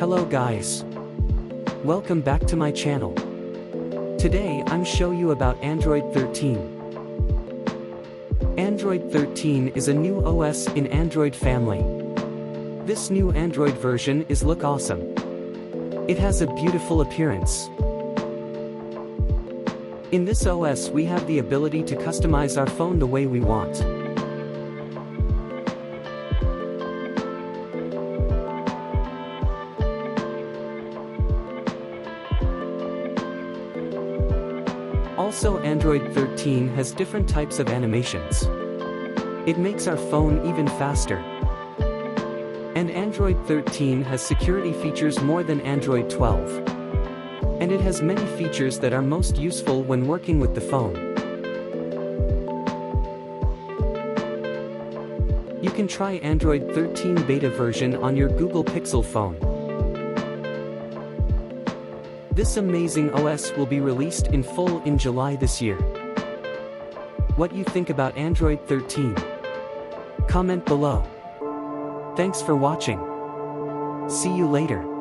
Hello guys. Welcome back to my channel. Today I'm show you about Android 13. Android 13 is a new OS in Android family. This new Android version is look awesome. It has a beautiful appearance. In this OS we have the ability to customize our phone the way we want. Also, Android 13 has different types of animations. It makes our phone even faster. And Android 13 has security features more than Android 12. And it has many features that are most useful when working with the phone. You can try Android 13 beta version on your Google Pixel phone. This amazing OS will be released in full in July this year. What you think about Android 13? Comment below. Thanks for watching. See you later.